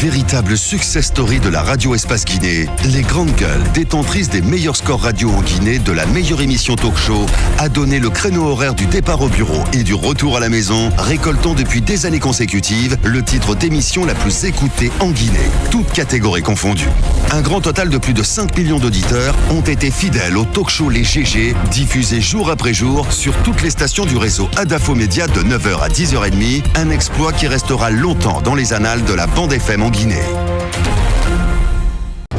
Véritable success story de la radio Espace Guinée, les Grandes Gueules, détentrices des meilleurs scores radio en Guinée, de la meilleure émission talk show, a donné le créneau horaire du départ au bureau et du retour à la maison, récoltant depuis des années consécutives le titre d'émission la plus écoutée en Guinée, toutes catégories confondues. Un grand total de plus de 5 millions d'auditeurs ont été fidèles au talk show Les GG, diffusé jour après jour sur toutes les stations du réseau Adafo Média de 9h à 10h30, un exploit qui restera longtemps dans les annales de la bande FM en Guinée.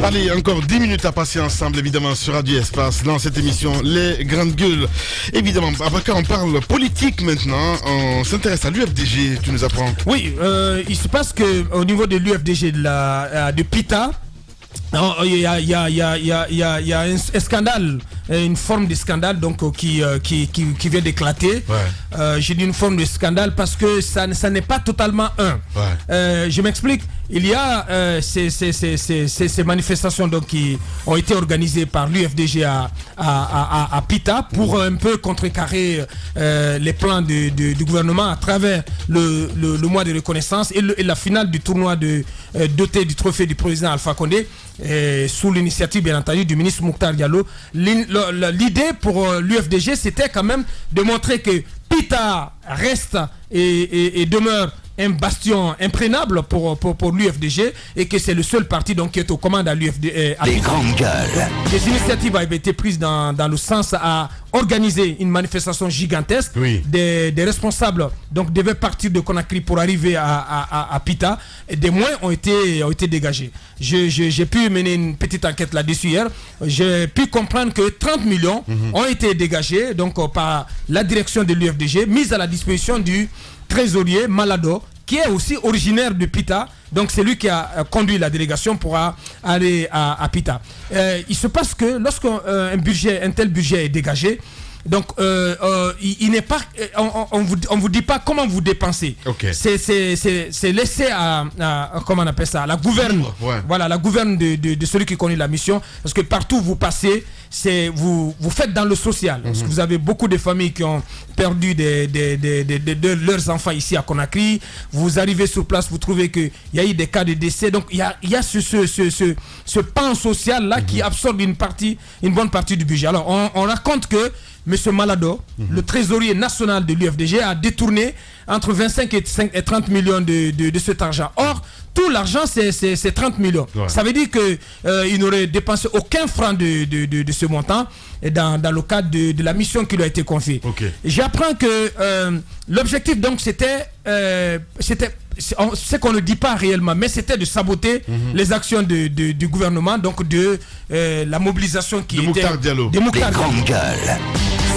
Allez, encore 10 minutes à passer ensemble, évidemment, sur Radio Espace, dans cette émission Les Grandes Gueules. Évidemment, après on parle politique maintenant, on s'intéresse à l'UFDG, tu nous apprends. Oui, il se passe qu'au niveau de l'UFDG de PITA, il y a un scandale, une forme de scandale donc, qui vient d'éclater. Ouais. J'ai dit une forme de scandale parce que ça n'est pas totalement un. Ouais. Je m'explique. Il y a ces manifestations donc, qui ont été organisées par l'UFDG à PITA pour un peu contrecarrer les plans du gouvernement à travers le mois de reconnaissance et la finale du tournoi doté du trophée du président Alpha Condé. Sous l'initiative bien entendu du ministre Mokhtar Diallo. L'idée pour l'UFDG c'était quand même de montrer que PITA reste et demeure un bastion imprégnable pour l'UFDG et que c'est le seul parti donc, qui est aux commandes à l'UFDG. Les Grandes Gueules. Des initiatives avaient été prises dans le sens à organiser une manifestation gigantesque. Oui. Des responsables donc, devaient partir de Conakry pour arriver à PITA et des moyens ont été dégagés. J'ai pu mener une petite enquête là-dessus hier. J'ai pu comprendre que 30 millions ont été dégagés donc, par la direction de l'UFDG, mise à la disposition du trésorier Malado, qui est aussi originaire de PITA. Donc c'est lui qui a conduit la délégation pour aller à PITA. Il se passe que lorsqu'un tel budget est dégagé, donc il n'est pas, on vous dit pas comment vous dépensez. Okay. C'est laissé à comment on appelle ça, à la gouverne. Ouais. Voilà, la gouverne de celui qui connaît la mission, parce que partout où vous passez, vous faites dans le social. Parce que vous avez beaucoup de familles qui ont perdu leurs enfants ici à Conakry. Vous arrivez sur place, vous trouvez qu'il y a eu des cas de décès. Donc il y a ce pan social là qui absorbe une bonne partie du budget. Alors on raconte que M. Malado, le trésorier national de l'UFDG, a détourné entre 25 et 30 millions de cet argent. Or, tout l'argent, c'est 30 millions. Ouais. Ça veut dire qu'il n'aurait dépensé aucun franc de ce montant dans le cadre de la mission qui lui a été confiée. Okay. J'apprends que l'objectif, donc, c'était ce qu'on ne dit pas réellement, mais c'était de saboter les actions du gouvernement, donc de la mobilisation qui était Mokhtar Diallo. Les Grandes Gueules.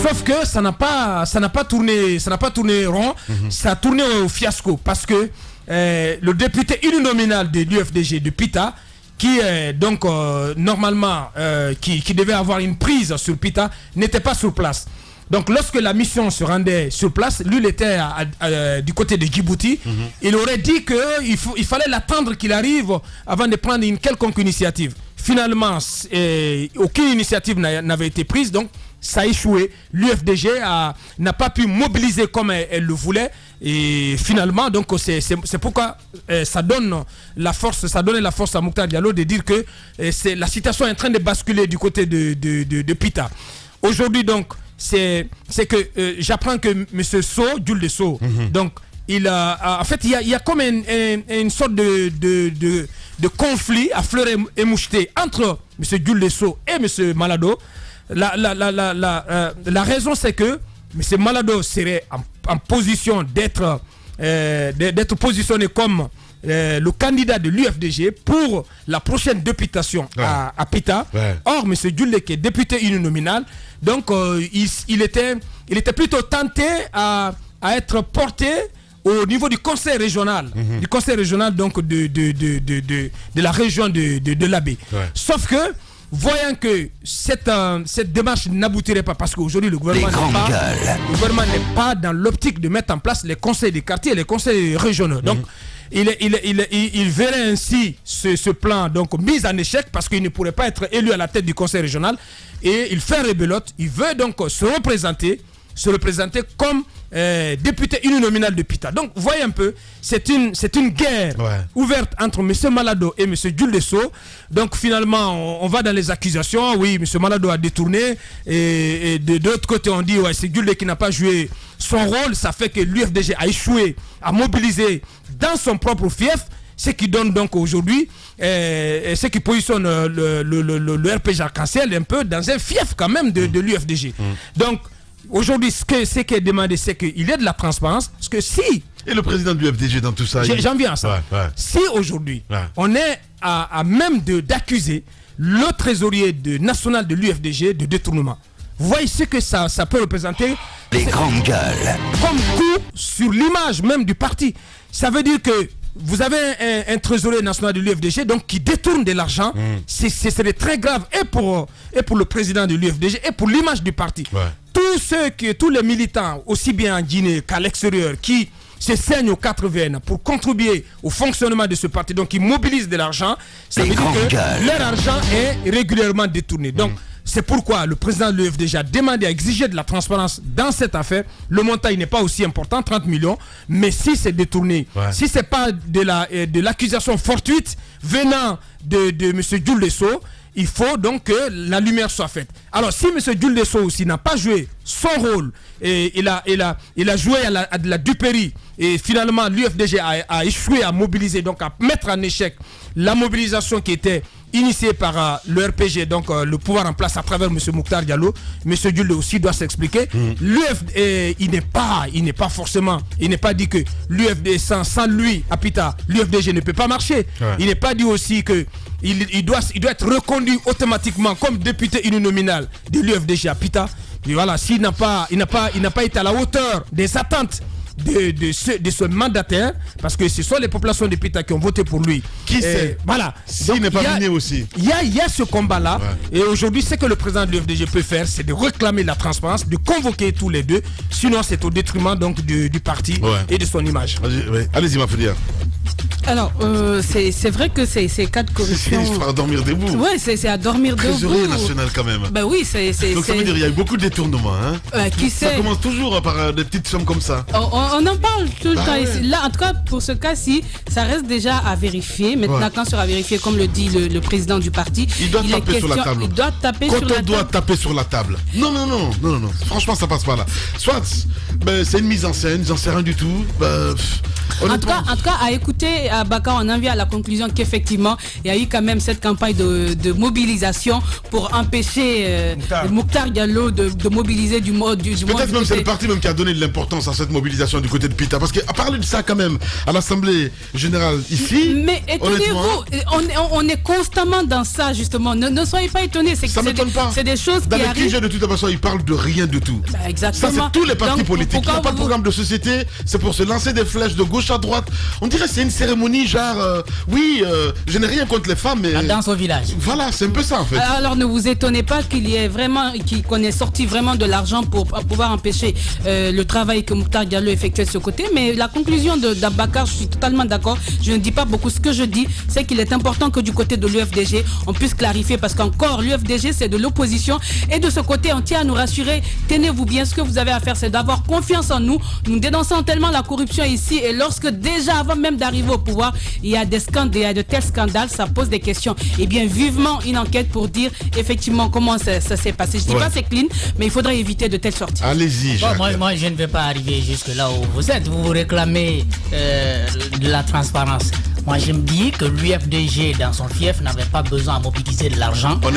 Sauf que ça n'a pas tourné rond, ça a tourné au fiasco parce que le député uninominal de l'UFDG de PITA, qui est donc normalement qui devait avoir une prise sur PITA, n'était pas sur place. Donc lorsque la mission se rendait sur place, lui il était du côté de Djibouti, il aurait dit qu'il fallait l'attendre qu'il arrive avant de prendre une quelconque initiative. Finalement, aucune initiative n'avait été prise, donc ça a échoué. L'UFDG n'a pas pu mobiliser comme elle le voulait. Et finalement, donc c'est pourquoi ça donne la force, ça donnait la force à Mokhtar Diallo de dire que la situation est en train de basculer du côté de PITA. Aujourd'hui, donc, c'est que j'apprends que M. Jules de Sceaux, donc, en fait, il y a comme une sorte de conflit à fleur et moucheté entre M. Jules de Sceaux et M. Malado. La raison, c'est que M. Malado serait en position d'être positionné comme le candidat de l'UFDG pour la prochaine députation à PITA. Ouais. Or, M. Jules, qui est député uninominal, donc il était plutôt tenté à être porté au niveau du conseil régional, du conseil régional donc de la région de l'Abbé. Ouais. Sauf que voyant que cette démarche n'aboutirait pas, parce qu'aujourd'hui le gouvernement n'est pas dans l'optique de mettre en place les conseils des quartiers et les conseils régionaux. Donc il verrait ainsi ce plan donc mis en échec parce qu'il ne pourrait pas être élu à la tête du conseil régional et il fait rebelote. Il veut donc se représenter comme député uninominal de Pita. Donc, vous voyez un peu, c'est une guerre ouverte entre M. Malado et M. Jules Desso. Donc, finalement, on va dans les accusations. Oui, M. Malado a détourné. Et de l'autre côté, on dit c'est Jules qui n'a pas joué son rôle. Ça fait que l'UFDG a échoué à mobiliser dans son propre fief. Ce qui donne donc aujourd'hui, ce qui positionne le RPG Arc-en-Ciel un peu dans un fief quand même de l'UFDG. Donc, aujourd'hui, ce qui est demandé, c'est qu'il y ait de la transparence. Parce que si... Et le président de l'UFDG dans tout ça... J'en viens à ça. Si aujourd'hui, on est à même d'accuser le trésorier national de l'UFDG de détournement, vous voyez ce que ça peut représenter. Les grandes gueules. Comme coup sur l'image même du parti. Ça veut dire que vous avez un trésorier national de l'UFDG donc qui détourne de l'argent. C'est très grave et pour le président de l'UFDG et pour l'image du parti. Tous les militants, aussi bien en Guinée qu'à l'extérieur, qui se saignent aux 4 veines pour contribuer au fonctionnement de ce parti, donc qui mobilisent de l'argent, ça veut dire que leur argent est régulièrement détourné. Donc, c'est pourquoi le président de l'UFDG a demandé à exiger de la transparence dans cette affaire. Le montant n'est pas aussi important, 30 millions, mais si c'est détourné, si ce n'est pas de l'accusation fortuite venant de M. Jules Desso, il faut donc que la lumière soit faite. Alors si M. Jules Desso aussi n'a pas joué son rôle, et il a joué à de la duperie, et finalement l'UFDG a échoué à mobiliser, donc à mettre en échec la mobilisation qui était initiée par le RPG, donc le pouvoir en place à travers M. Mokhtar Diallo. M. Jules aussi doit s'expliquer. Il n'est pas forcément, il n'est pas dit que l'UFDG sans lui à Pita, l'UFDG ne peut pas marcher. Il n'est pas dit aussi que il doit être reconduit automatiquement comme député uninominal de l'UFDG à Pita. Et voilà, s'il n'a pas été à la hauteur des attentes de ce mandataire, parce que ce sont les populations de Pita qui ont voté pour lui. Qui sait? Voilà. S'il n'est pas venu aussi. Il y a ce combat-là. Et aujourd'hui, ce que le président de l'UFDG peut faire, c'est de réclamer la transparence, de convoquer tous les deux. Sinon, c'est au détriment donc, du parti et de son image. Allez-y, Mafoudia. Alors, c'est vrai que ces cas de corruption... C'est à dormir debout. Oui, c'est à dormir debout. Trésorier national quand même. Ben oui, donc ça veut dire qu'il y a eu beaucoup de détournements. Qui sait? Ça commence toujours par des petites sommes comme ça. On en parle tout le temps ici. Là, en tout cas, pour ce cas-ci, ça reste déjà à vérifier. Maintenant, quand sera vérifié, comme le dit le président du parti, il doit taper sur la table. Il doit taper sur la table. Quand on doit taper sur la table. Non. Franchement, ça passe pas là. Soit c'est une mise en scène, ils n'en savent rien du tout. En tout cas, à écouter Bakar, on en vient à la conclusion qu'effectivement, il y a eu quand même cette campagne de mobilisation pour empêcher Mokhtar Diallo de mobiliser du mode du peut-être même c'est le parti même qui a donné de l'importance à cette mobilisation du côté de Pita. Parce qu'à parler de ça quand même, à l'Assemblée Générale ici... Mais étonnez-vous, on est constamment dans ça justement. Ne soyez pas étonnés. Ça ne m'étonne pas. C'est des choses dans qui arrivent. Dans les QG de toute façon, ils parlent de rien du tout. Exactement. Ça, c'est tous les partis politiques. Il n'y a pas de programme de société. C'est pour se lancer des flèches de gauche à droite. On dirait que c'est une cérémonie genre... je n'ai rien contre les femmes, mais... La danse au village. Voilà, c'est un peu ça en fait. Alors ne vous étonnez pas qu'on ait sorti vraiment de l'argent pour pouvoir empêcher le travail que Mokhtar Diallo effectuait de ce côté. Mais la conclusion d'Abakar, je suis totalement d'accord. Je ne dis pas beaucoup. Ce que je dis, c'est qu'il est important que du côté de l'UFDG, on puisse clarifier parce qu'encore, l'UFDG, c'est de l'opposition. Et de ce côté, on tient à nous rassurer. Tenez-vous bien, ce que vous avez à faire, c'est d'avoir confiance en nous. Nous dénonçons tellement la corruption ici. Et lorsque déjà, avant même d'arriver au pouvoir, il y a des scandales, il y a de tels scandales, ça pose des questions. Et bien, vivement une enquête pour dire effectivement comment ça s'est passé. Je ne dis pas c'est clean, mais il faudrait éviter de telles sorties. Allez-y. Moi, je ne vais pas arriver jusque là où vous êtes. Vous réclamez de la transparence. Moi, je me dis que l'UFDG, dans son fief, n'avait pas besoin de mobiliser de l'argent pour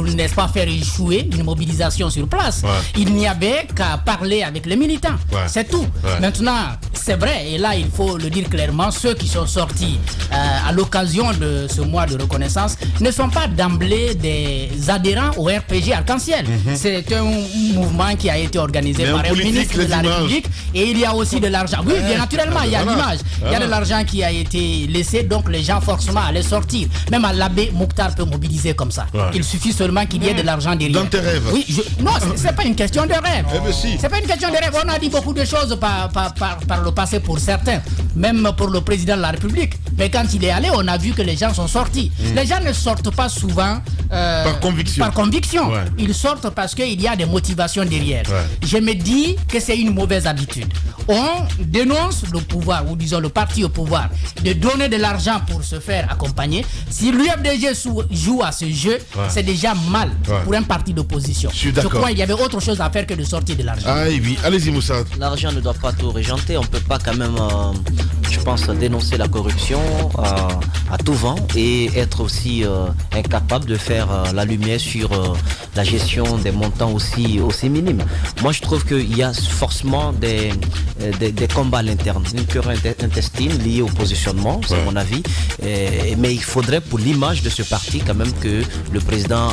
n'est-ce pas, faire échouer une mobilisation sur place. Il n'y avait qu'à parler avec les militants. C'est tout. Maintenant, c'est vrai, et là, il faut le dire clairement, ceux qui sont sortis à l'occasion de ce mois de reconnaissance ne sont pas d'emblée des adhérents au RPG Arc-en-Ciel. C'est un mouvement qui a été organisé par un ministre de la République et il y a aussi de l'argent. Oui, bien naturellement, il y a l'image. Il y y a de l'argent qui a été laissé, donc les gens forcément allaient sortir. Même à l'abbé Mokhtar peut mobiliser comme ça. Il suffit seulement qu'il y ait de l'argent derrière. Dans tes rêves. Oui, non, c'est pas une question de rêve. Si. C'est pas une question de rêve. On a dit beaucoup de choses par le passé pour certains, même pour le président de la République. Mais quand il est allé, on a vu que les gens sont sortis. Les gens ne sortent pas souvent par conviction. Ils sortent parce qu'il y a des motivations derrière. Je me dis que c'est une mauvaise habitude. On dénonce le pouvoir, ou disons le parti au pouvoir, de donner de l'argent pour se faire accompagner. Si l'UFDG joue à ce jeu, c'est déjà mal pour un parti d'opposition. Je crois qu'il y avait autre chose à faire que de sortir de l'argent. Ah oui, allez-y Moussa. L'argent ne doit pas tout régenter. On ne peut pas quand même, je pense, dénoncer la corruption à tout vent et être aussi incapable de faire la lumière sur la gestion des montants aussi minimes. Moi, je trouve qu'il y a forcément des combats à l'interne, une querelle intestine liée au positionnement, c'est mon avis. Mais il faudrait pour l'image de ce parti quand même que le président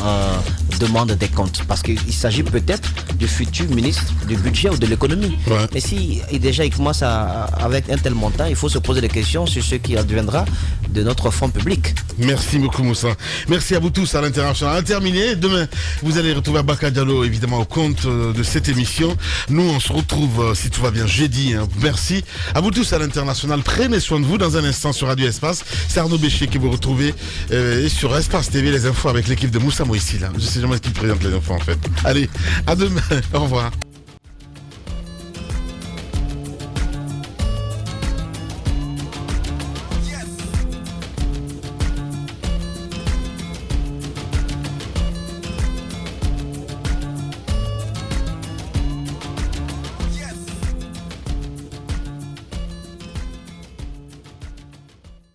demande des comptes. Parce qu'il s'agit peut-être du futur ministre du budget ou de l'économie. Mais si déjà il commence avec un tel montant, il faut se poser des questions sur ce qui adviendra de notre fonds public. Merci beaucoup Moussa. Merci à vous tous à l'international. Terminé. Demain, vous allez retrouver Abaka Diallo évidemment au compte de cette émission. Nous, on se retrouve si tout va bien jeudi. Merci à vous tous à l'international. Prenez soin de vous. Dans un instant sur Radio Espace, c'est Arnaud Béchier qui vous retrouvez et sur Espace TV les infos avec l'équipe de Moussa Moïsi. Je sais jamais qui présente les infos en fait. Allez, à demain. Au revoir.